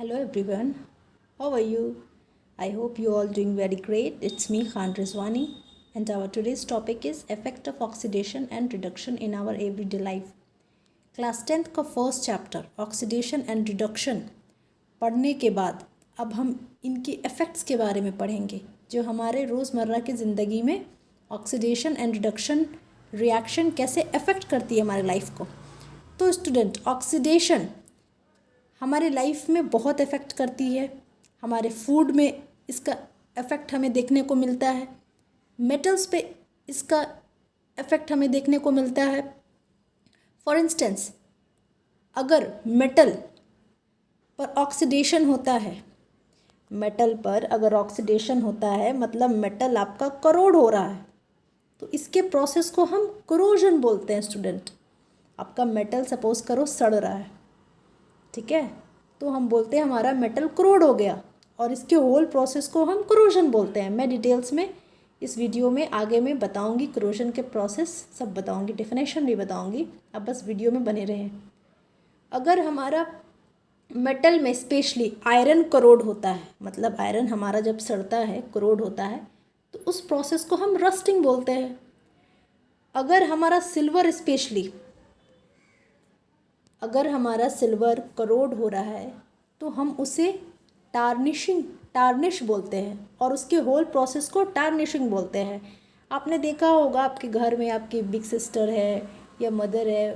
Hello everyone, how are you? I hope you all doing very great. It's me Khan Rizwani and our today's topic is effect of oxidation and reduction in our everyday life. Class 10th का first chapter oxidation and reduction पढ़ने के बाद अब हम इनके effects के बारे में पढ़ेंगे जो हमारे रोज़मर्रा की ज़िंदगी में ऑक्सीडेशन एंड रिडक्शन रिएक्शन कैसे अफेक्ट करती है हमारे लाइफ को। तो स्टूडेंट, ऑक्सीडेशन हमारे लाइफ में बहुत इफ़ेक्ट करती है। हमारे फूड में इसका इफ़ेक्ट हमें देखने को मिलता है, मेटल्स पे इसका इफ़ेक्ट हमें देखने को मिलता है। फॉर इंस्टेंस, अगर मेटल पर ऑक्सीडेशन होता है, मेटल पर अगर ऑक्सीडेशन होता है मतलब मेटल आपका करोड हो रहा है, तो इसके प्रोसेस को हम करोजन बोलते हैं। स्टूडेंट, आपका मेटल सपोज करो सड़ रहा है, ठीक है, तो हम बोलते हैं हमारा मेटल करोड हो गया और इसके होल प्रोसेस को हम करोजन बोलते हैं। मैं डिटेल्स में इस वीडियो में आगे मैं बताऊंगी, करोजन के प्रोसेस सब बताऊंगी, डेफिनेशन भी बताऊंगी, अब बस वीडियो में बने रहें। अगर हमारा मेटल में स्पेशली आयरन करोड होता है, मतलब आयरन हमारा जब सड़ता है करोड होता है, तो उस प्रोसेस को हम रस्टिंग बोलते हैं। अगर हमारा सिल्वर स्पेशली अगर हमारा सिल्वर करोड हो रहा है तो हम उसे टार्निश बोलते हैं और उसके होल प्रोसेस को टार्निशिंग बोलते हैं। आपने देखा होगा आपके घर में आपकी बिग सिस्टर है या मदर है,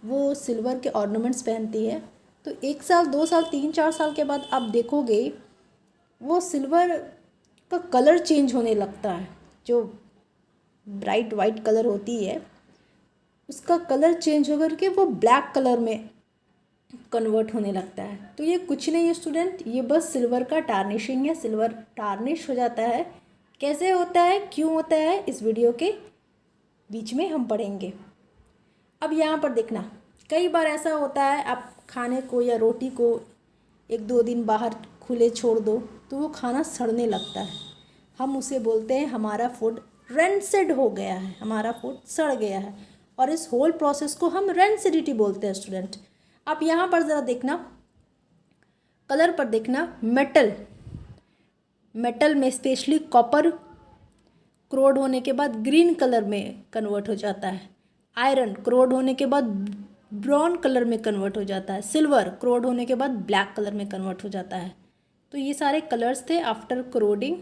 वो सिल्वर के ऑर्नामेंट्स पहनती है, तो 1 साल 2 साल 3 4 साल के बाद आप देखोगे वो सिल्वर का कलर चेंज होने लगता है। जो ब्राइट वाइट कलर होती है उसका कलर चेंज होकर के वो ब्लैक कलर में कन्वर्ट होने लगता है। तो ये कुछ नहीं है स्टूडेंट, ये बस सिल्वर का टार्निशिंग है। सिल्वर टार्निश हो जाता है, कैसे होता है, क्यों होता है, इस वीडियो के बीच में हम पढ़ेंगे। अब यहाँ पर देखना, कई बार ऐसा होता है आप खाने को या रोटी को 1-2 दिन बाहर खुले छोड़ दो तो वो खाना सड़ने लगता है। हम उसे बोलते हैं हमारा फूड रेंसिड हो गया है, हमारा फूड सड़ गया है, और इस होल प्रोसेस को हम रेंसिडिटी बोलते हैं। स्टूडेंट, आप यहाँ पर ज़रा देखना, कलर पर देखना, मेटल में स्पेशली कॉपर क्रोड होने के बाद ग्रीन कलर में कन्वर्ट हो जाता है, आयरन क्रोड होने के बाद ब्राउन कलर में कन्वर्ट हो जाता है, सिल्वर क्रोड होने के बाद ब्लैक कलर में कन्वर्ट हो जाता है। तो ये सारे कलर्स थे after corroding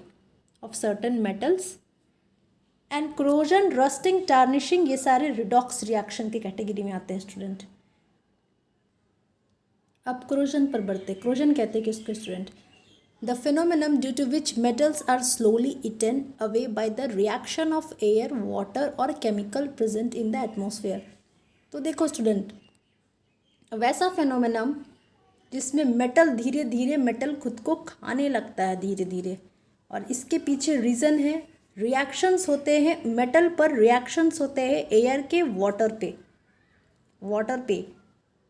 of certain metals. And corrosion, rusting, tarnishing, ये सारे रिडॉक्स रिएक्शन की कैटेगरी में आते हैं। स्टूडेंट, अब क्रोजन पर बढ़ते। क्रोजन कहते हैं किसको student? The phenomenon due to which metals are slowly eaten away by the reaction of air, water और chemical present in the atmosphere. तो देखो स्टूडेंट, वैसा फिनोमिनम जिसमें मेटल धीरे धीरे मेटल खुद को खाने लगता है धीरे धीरे, और इसके पीछे रीज़न है रिएक्शंस होते हैं मेटल पर, रिएक्शंस होते हैं एयर के वाटर पे।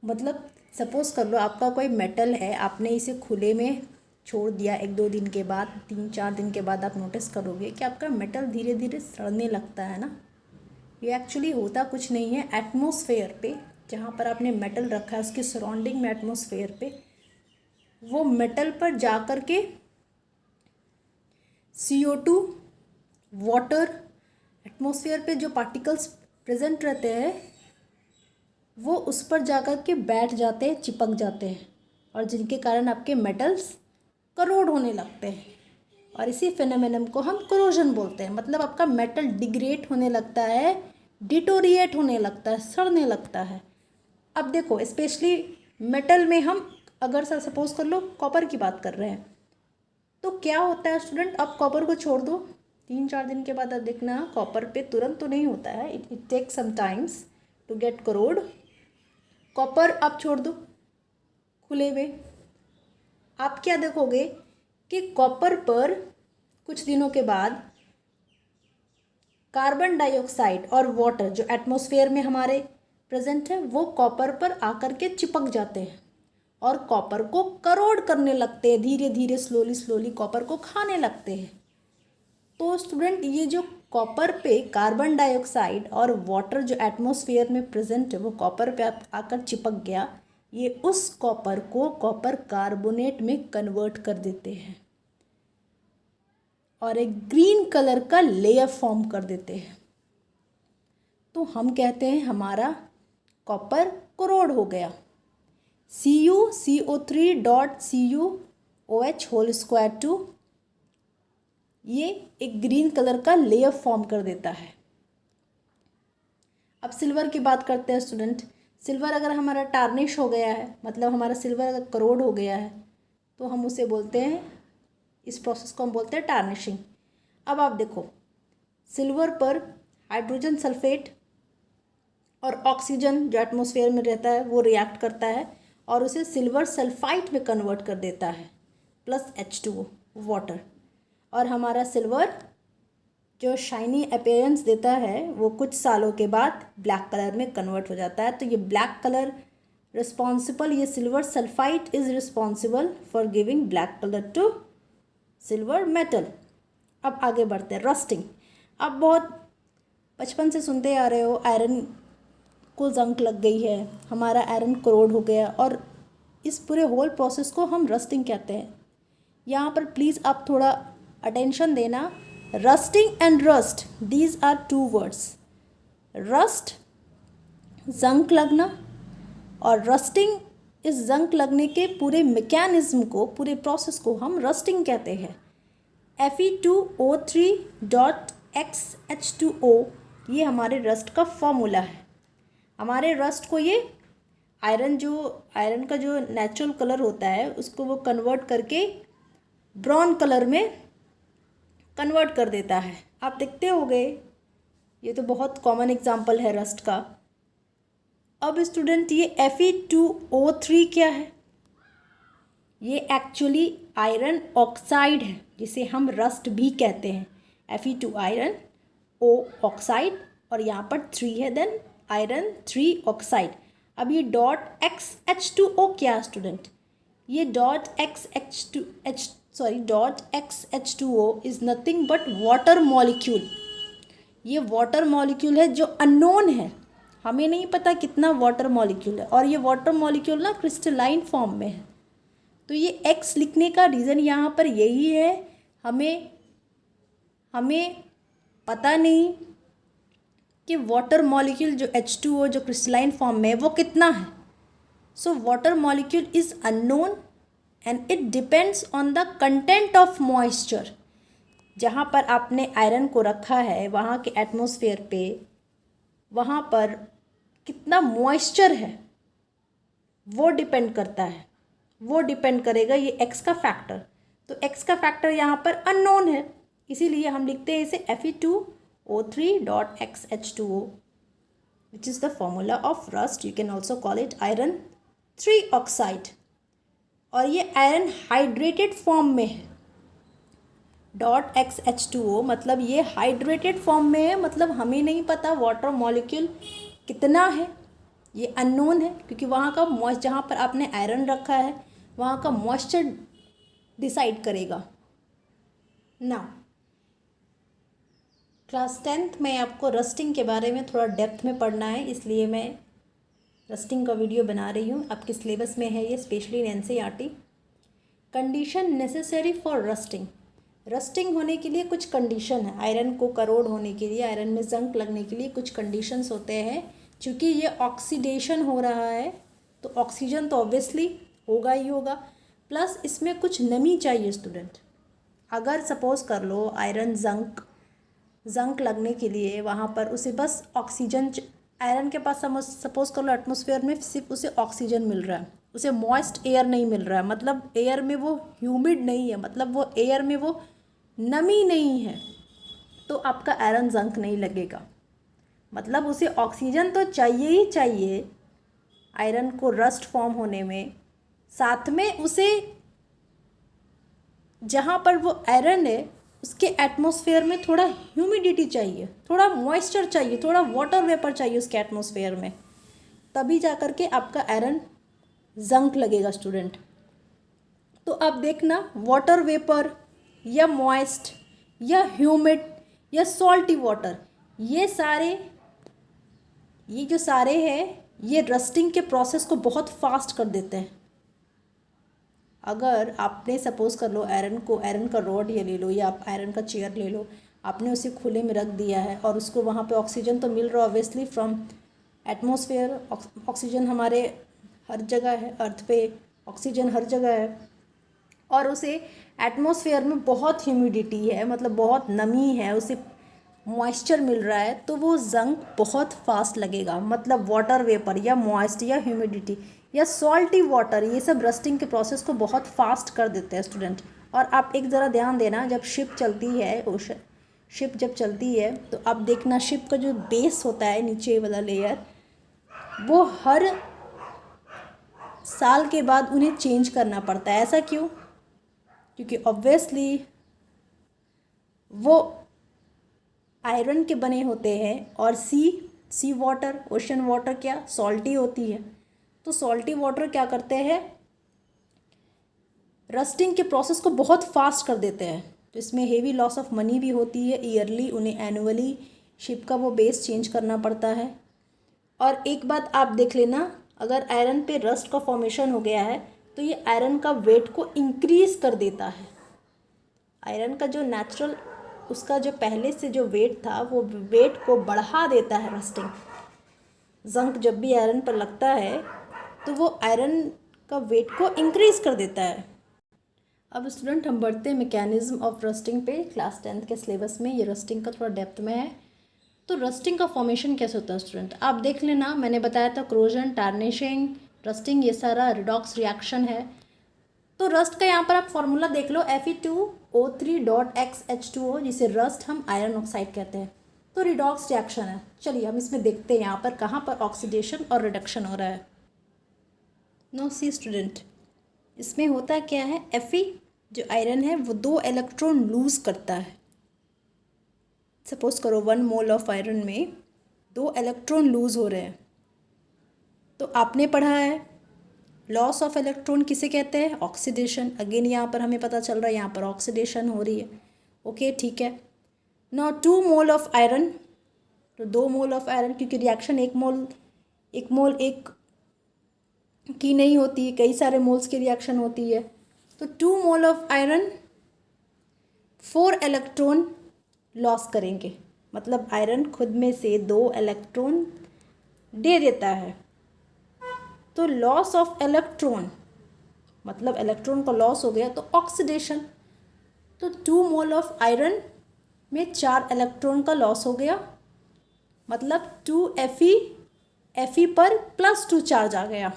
मतलब सपोज कर लो आपका कोई मेटल है, आपने इसे खुले में छोड़ दिया, 1-2 दिन के बाद, 3-4 दिन के बाद आप नोटिस करोगे कि आपका मेटल धीरे धीरे सड़ने लगता है ना। ये एक्चुअली होता कुछ नहीं है, एटमॉस्फेयर पे जहाँ पर आपने मेटल रखा है उसके सराउंडिंग में एटमॉस्फेयर पे वो मेटल पर जा कर के CO2, वाटर, एटमॉस्फेयर पे जो पार्टिकल्स प्रेजेंट रहते हैं वो उस पर जाकर के बैठ जाते हैं, चिपक जाते हैं, और जिनके कारण आपके मेटल्स करोड होने लगते हैं, और इसी फिनोमेनन को हम करोजन बोलते हैं। मतलब आपका मेटल डिग्रेड होने लगता है, डिटोरिएट होने लगता है, सड़ने लगता है। अब देखो स्पेशली मेटल में हम अगर सपोज कर लो कॉपर की बात कर रहे हैं, तो क्या होता है स्टूडेंट, आप कॉपर को छोड़ दो 3-4 दिन के बाद, आप देखना कॉपर पे तुरंत तो नहीं होता है, it take some times to get corrode. Copper आप छोड़ दो खुले में, आप क्या देखोगे कि कॉपर पर कुछ दिनों के बाद कार्बन डाइऑक्साइड और वाटर जो एटमॉस्फेयर में हमारे प्रेजेंट है वो कॉपर पर आकर के चिपक जाते हैं और कॉपर को करोड करने लगते हैं, धीरे धीरे स्लोली कॉपर को खाने लगते हैं। तो स्टूडेंट, ये जो कॉपर पे कार्बन डाइऑक्साइड और वाटर जो एटमॉस्फेयर में प्रेजेंट है वो कॉपर पे आकर चिपक गया, ये उस कॉपर को कॉपर कार्बोनेट में कन्वर्ट कर देते हैं और एक ग्रीन कलर का लेयर फॉर्म कर देते हैं। तो हम कहते हैं हमारा कॉपर कोरोड हो गया। CuCO3.CuOH2 ये एक ग्रीन कलर का लेयर फॉर्म कर देता है। अब सिल्वर की बात करते हैं स्टूडेंट। सिल्वर अगर हमारा टार्निश हो गया है, मतलब हमारा सिल्वर अगर करोड हो गया है, तो हम उसे बोलते हैं, इस प्रोसेस को हम बोलते हैं टार्निशिंग। अब आप देखो, सिल्वर पर हाइड्रोजन सल्फेट और ऑक्सीजन जो एटमॉस्फेयर में रहता है वो रिएक्ट करता है और उसे सिल्वर सल्फाइड में कन्वर्ट कर देता है प्लस H2O वाटर, और हमारा सिल्वर जो शाइनी अपीयरेंस देता है वो कुछ सालों के बाद ब्लैक कलर में कन्वर्ट हो जाता है। तो ये ब्लैक कलर रिस्पॉन्सिबल, ये silver sulphide is responsible for giving black colour to silver metal. अब आगे बढ़ते हैं, रस्टिंग। अब बहुत बचपन से सुनते आ रहे हो आयरन को जंग लग गई है, हमारा आयरन करोड हो गया, और इस पूरे होल प्रोसेस को हम रस्टिंग कहते हैं। यहाँ पर प्लीज़ आप थोड़ा अटेंशन देना। Rusting and rust, these are two words. Rust जंग लगना, और रस्टिंग, इस जंग लगने के पूरे मैकेनिज्म को, पूरे प्रोसेस को हम रस्टिंग कहते हैं। Fe2O3.XH2O ये हमारे रस्ट का फॉर्मूला है। हमारे रस्ट को ये आयरन का जो नेचुरल कलर होता है उसको वो कन्वर्ट करके ब्राउन कलर में कन्वर्ट कर देता है। आप देखते होंगे, ये तो बहुत कॉमन एग्जांपल है रस्ट का। अब स्टूडेंट, ये Fe2O3 क्या है? ये एक्चुअली आयरन ऑक्साइड है, जिसे हम रस्ट भी कहते हैं। Fe2 आयरन, O ऑक्साइड, और यहाँ पर 3 है, देन आयरन 3 ऑक्साइड। अब ये .XH2O क्या है स्टूडेंट? ये .XH2O is nothing but water molecule. ये वाटर मॉलिक्यूल है जो अननोन है, हमें नहीं पता कितना वाटर मॉलिक्यूल है, और ये वाटर मॉलिक्यूल ना क्रिस्टलाइन फॉर्म में है। तो ये X लिखने का रीज़न यहाँ पर यही है, हमें पता नहीं कि वाटर मॉलिक्यूल जो H2O जो क्रिस्टलाइन फॉर्म में है वो कितना है। So water molecule is unknown and it depends on the content of moisture. जहाँ पर आपने आयरन को रखा है वहाँ के एटमॉस्फेयर पे, वहाँ पर कितना मॉइस्चर है वो डिपेंड करता है, वो डिपेंड करेगा ये X का फैक्टर। तो X का फैक्टर यहाँ पर अननोन है, इसीलिए हम लिखते हैं इसे Fe2O3.XH2O, which is the formula of rust. You can also call it iron 3 oxide, और ये आयरन हाइड्रेटेड फॉर्म में है। .XH2O मतलब ये हाइड्रेटेड फॉर्म में है, मतलब हमें नहीं पता वाटर मॉलिक्यूल कितना है, ये अननोन है, क्योंकि वहाँ का मॉइस्चर, जहाँ पर आपने आयरन रखा है वहाँ का मॉइस्चर डिसाइड करेगा ना। क्लास 10th में आपको रस्टिंग के बारे में थोड़ा डेप्थ में पढ़ना है, इसलिए मैं रस्टिंग का वीडियो बना रही हूँ। आपके सिलेबस में है ये, specially in NCERT। Condition necessary for rusting. Rusting होने के लिए कुछ कंडीशन है, आयरन को करोड होने के लिए, आयरन में जंग लगने के लिए कुछ कंडीशंस होते हैं। चूँकि ये ऑक्सीडेशन हो रहा है तो ऑक्सीजन तो ऑब्वियसली होगा ही होगा, प्लस इसमें कुछ नमी चाहिए स्टूडेंट। अगर सपोज़ कर लो आयरन जंग लगने के लिए वहाँ पर उसे बस ऑक्सीजन, आयरन के पास सपोज़ कर लो एटमॉस्फेयर में सिर्फ उसे ऑक्सीजन मिल रहा है, उसे मॉइस्ट एयर नहीं मिल रहा है, मतलब एयर में वो ह्यूमिड नहीं है, मतलब वो एयर में वो नमी नहीं है, तो आपका आयरन जंग नहीं लगेगा। मतलब उसे ऑक्सीजन तो चाहिए ही चाहिए आयरन को रस्ट फॉर्म होने में, साथ में उसे जहाँ पर वो आयरन है उसके एटमॉस्फेयर में थोड़ा ह्यूमिडिटी चाहिए, थोड़ा मॉइस्चर चाहिए, थोड़ा वाटर वेपर चाहिए उसके एटमॉस्फेयर में, तभी जा कर के आपका आयरन जंग लगेगा स्टूडेंट। तो अब देखना, वाटर वेपर या मॉइस्ट या ह्यूमिड या सॉल्टी वाटर, ये जो सारे हैं ये रस्टिंग के प्रोसेस को बहुत फास्ट कर देते हैं। अगर आपने सपोज़ कर लो आयरन का रॉड ये ले लो या आप आयरन का चेयर ले लो, आपने उसे खुले में रख दिया है और उसको वहाँ पे ऑक्सीजन तो मिल रहा है ऑब्वियसली फ्रॉम एटमॉस्फेयर। ऑक्सीजन हमारे हर जगह है, अर्थ पे ऑक्सीजन हर जगह है, और उसे एटमॉस्फेयर में बहुत ह्यूमिडिटी है, मतलब बहुत नमी है, उसे मॉइस्चर मिल रहा है, तो वो जंग बहुत फास्ट लगेगा। मतलब वाटर वेपर या मॉइस्ट या ह्यूमिडिटी या सॉल्टी वाटर, ये सब रस्टिंग के प्रोसेस को बहुत फास्ट कर देते हैं स्टूडेंट। और आप एक ज़रा ध्यान देना, जब शिप चलती है, शिप जब चलती है तो आप देखना शिप का जो बेस होता है नीचे वाला लेयर, वो हर साल के बाद उन्हें चेंज करना पड़ता है। ऐसा क्यों? क्योंकि ऑब्वियसली वो आयरन के बने होते हैं और सी वाटर, ओशन वाटर क्या सॉल्टी होती है। तो सॉल्टी वाटर क्या करते हैं, रस्टिंग के प्रोसेस को बहुत फास्ट कर देते हैं। तो इसमें हेवी लॉस ऑफ मनी भी होती है ईयरली, उन्हें एनुअली शिप का वो बेस चेंज करना पड़ता है। और एक बात आप देख लेना, अगर आयरन पे रस्ट का फॉर्मेशन हो गया है तो ये आयरन का वेट को इंक्रीज़ कर देता है। आयरन का जो नेचुरल, उसका जो पहले से जो वेट था वो वेट को बढ़ा देता है रस्टिंग। जंग जब भी आयरन पर लगता है तो वो आयरन का वेट को इंक्रीज़ कर देता है। अब स्टूडेंट हम बढ़ते हैं मैकेनिज्म ऑफ रस्टिंग पे। क्लास 10th के सिलेबस में ये रस्टिंग का थोड़ा डेप्थ में है। तो रस्टिंग का फॉर्मेशन कैसे होता है स्टूडेंट, आप देख लेना, मैंने बताया था क्रोजन, टार्निशिंग, रस्टिंग, ये सारा रिडॉक्स रिएक्शन है। तो रस्ट का यहाँ पर आप फॉर्मूला देख लो, Fe2O3.XH2O, जिसे रस्ट हम आयरन ऑक्साइड कहते हैं। तो रिडॉक्स रिएक्शन है। चलिए हम इसमें देखते हैं यहाँ पर कहाँ पर ऑक्सीडेशन और रिडक्शन हो रहा है। नो सी स्टूडेंट, इसमें होता क्या है, Fe जो आयरन है वो 2 इलेक्ट्रॉन लूज करता है। सपोज करो 1 मोल ऑफ आयरन में 2 इलेक्ट्रॉन लूज हो रहे हैं। तो आपने पढ़ा है लॉस ऑफ इलेक्ट्रॉन किसे कहते हैं, ऑक्सीडेशन। अगेन यहाँ पर हमें पता चल रहा है यहाँ पर ऑक्सीडेशन हो रही है। ओके ठीक है। नाउ 2 मोल ऑफ आयरन, तो 2 मोल ऑफ आयरन, क्योंकि रिएक्शन एक मोल एक की नहीं होती, कई सारे मोल्स की रिएक्शन होती है। तो 2 mole of iron 4 electron loss करेंगे। मतलब आयरन खुद में से 2 इलेक्ट्रॉन दे देता है। तो लॉस ऑफ इलेक्ट्रॉन मतलब इलेक्ट्रॉन का लॉस हो गया, तो ऑक्सीडेशन। तो 2 मोल ऑफ आयरन में 4 इलेक्ट्रॉन का लॉस हो गया, मतलब 2 Fe पर +2 चार्ज आ गया।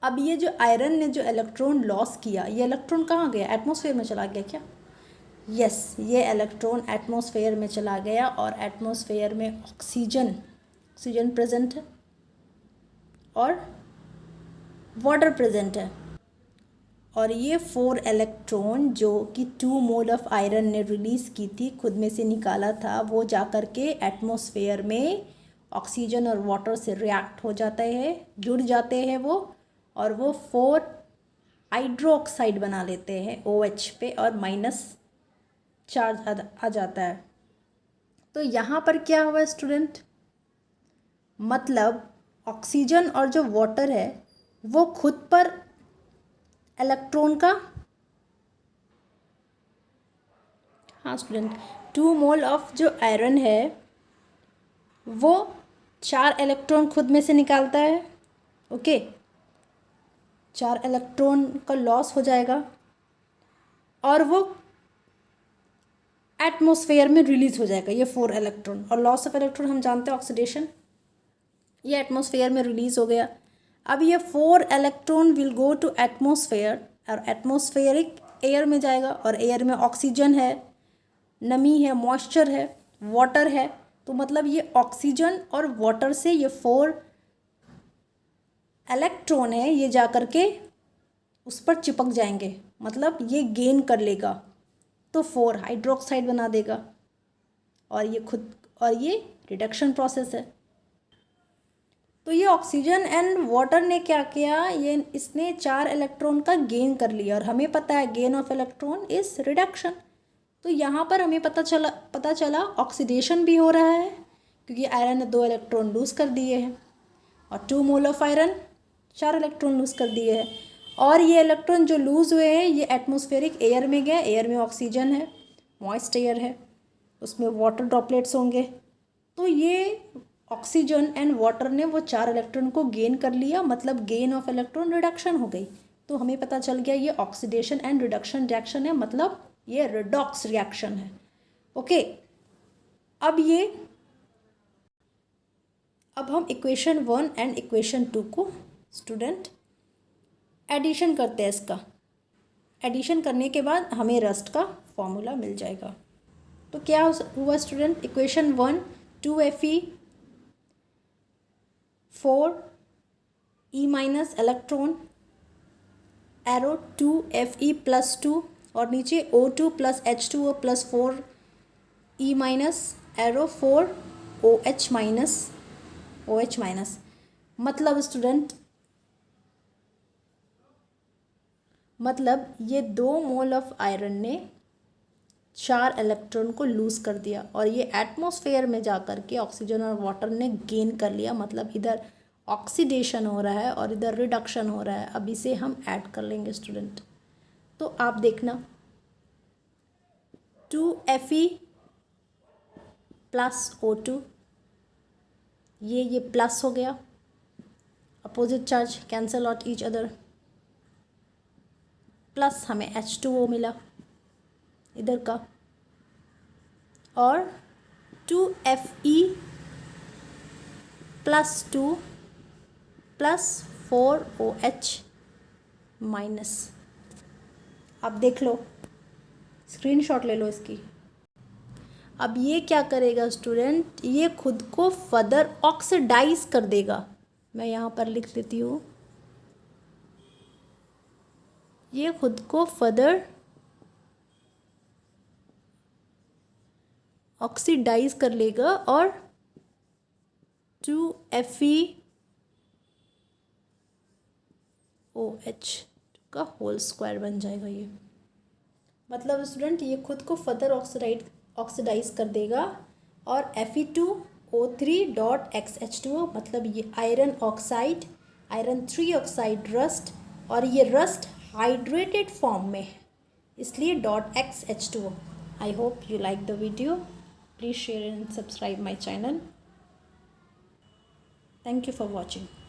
अब ये जो आयरन ने जो इलेक्ट्रॉन लॉस किया, ये इलेक्ट्रॉन कहाँ गया, एटमॉस्फेयर में चला गया क्या? यस, ये इलेक्ट्रॉन एटमॉस्फेयर में चला गया और एटमॉस्फेयर में ऑक्सीजन प्रेजेंट है और वाटर प्रेजेंट है। और ये 4 इलेक्ट्रॉन जो कि 2 मोल ऑफ आयरन ने रिलीज़ की थी, खुद में से निकाला था, वो जा कर के एटमॉस्फेयर में ऑक्सीजन और वाटर से रिएक्ट हो जाते हैं, जुड़ जाते हैं वो, और वो 4 हाइड्रोक्साइड बना लेते हैं OH पे, और माइनस चार्ज आ जाता है। तो यहाँ पर क्या हुआ स्टूडेंट, मतलब ऑक्सीजन और जो वाटर है वो खुद पर इलेक्ट्रॉन का, हाँ स्टूडेंट, 2 मोल ऑफ जो आयरन है वो 4 इलेक्ट्रॉन खुद में से निकालता है। ओके, 4 इलेक्ट्रॉन का लॉस हो जाएगा और वो एटमॉस्फेयर में रिलीज हो जाएगा, ये 4 इलेक्ट्रॉन। और लॉस ऑफ इलेक्ट्रॉन हम जानते हैं ऑक्सीडेशन, ये एटमॉस्फेयर में रिलीज हो गया। अब ये 4 electron will go to atmosphere, और एटमॉस्फेरिक एयर में जाएगा, और एयर में ऑक्सीजन है, नमी है, मॉइस्चर है, वाटर है। तो मतलब ये ऑक्सीजन और वाटर से ये 4 इलेक्ट्रॉन है, ये जा कर के उस पर चिपक जाएंगे, मतलब ये गेन कर लेगा, तो 4 हाइड्रोक्साइड बना देगा। और ये रिडक्शन प्रोसेस है। तो ये ऑक्सीजन एंड वाटर ने क्या किया, इसने 4 इलेक्ट्रॉन का गेन कर लिया, और हमें पता है gain of electron is reduction. तो यहाँ पर हमें पता चला ऑक्सीडेशन भी हो रहा है, क्योंकि आयरन ने 2 इलेक्ट्रॉन लूज कर दिए हैं। और 2 mole of iron, 4 electron lose कर दिए हैं। और ये इलेक्ट्रॉन जो लूज़ हुए हैं ये एटमॉस्फेरिक एयर में गए। एयर में ऑक्सीजन है, मॉइस्ट एयर है, उसमें वाटर ड्रॉपलेट्स होंगे। तो ये ऑक्सीजन एंड वाटर ने वो 4 इलेक्ट्रॉन को गेन कर लिया, मतलब गेन ऑफ इलेक्ट्रॉन रिडक्शन हो गई। तो हमें पता चल गया ये ऑक्सीडेशन एंड रिडक्शन रिएक्शन है, मतलब ये रिडॉक्स रिएक्शन है। ओके, अब हम इक्वेशन 1 एंड इक्वेशन 2 को स्टूडेंट एडिशन करते हैं। इसका एडिशन करने के बाद हमें रस्ट का फॉर्मूला मिल जाएगा। तो क्या हुआ student, equation 1 2Fe 4E minus electron arrow 2Fe plus 2 और नीचे O2 plus H2O plus 4E minus arrow 4OH minus मतलब स्टूडेंट ये 2 मोल ऑफ आयरन ने 4 इलेक्ट्रॉन को लूज़ कर दिया और ये एटमॉस्फेयर में जा कर के ऑक्सीजन और वाटर ने गेन कर लिया। मतलब इधर ऑक्सीडेशन हो रहा है और इधर रिडक्शन हो रहा है। अब इसे हम ऐड कर लेंगे स्टूडेंट। तो आप देखना 2Fe प्लस O2, ये प्लस हो गया, opposite charge cancel out each other, plus हमें H2O मिला इधर का, और 2Fe plus 2 plus 4OH minus. आप देख लो, स्क्रीनशॉट ले लो इसकी। अब ये क्या करेगा स्टूडेंट, ये खुद को फर्दर ऑक्सीडाइज कर देगा। मैं यहाँ पर लिख देती हूँ, ये खुद को फर्दर ऑक्सीडाइज कर लेगा और 2FeOH का होल स्क्वायर बन जाएगा ये। मतलब स्टूडेंट ये खुद को फर्दर ऑक्सीडाइज कर देगा और Fe2O3.XH2O, मतलब ये iron oxide, iron 3 oxide rust, और ये रस्ट हाइड्रेटेड फॉर्म में है, इसलिए .XH2O। I hope you like the video. Please share and subscribe my channel. Thank you for watching.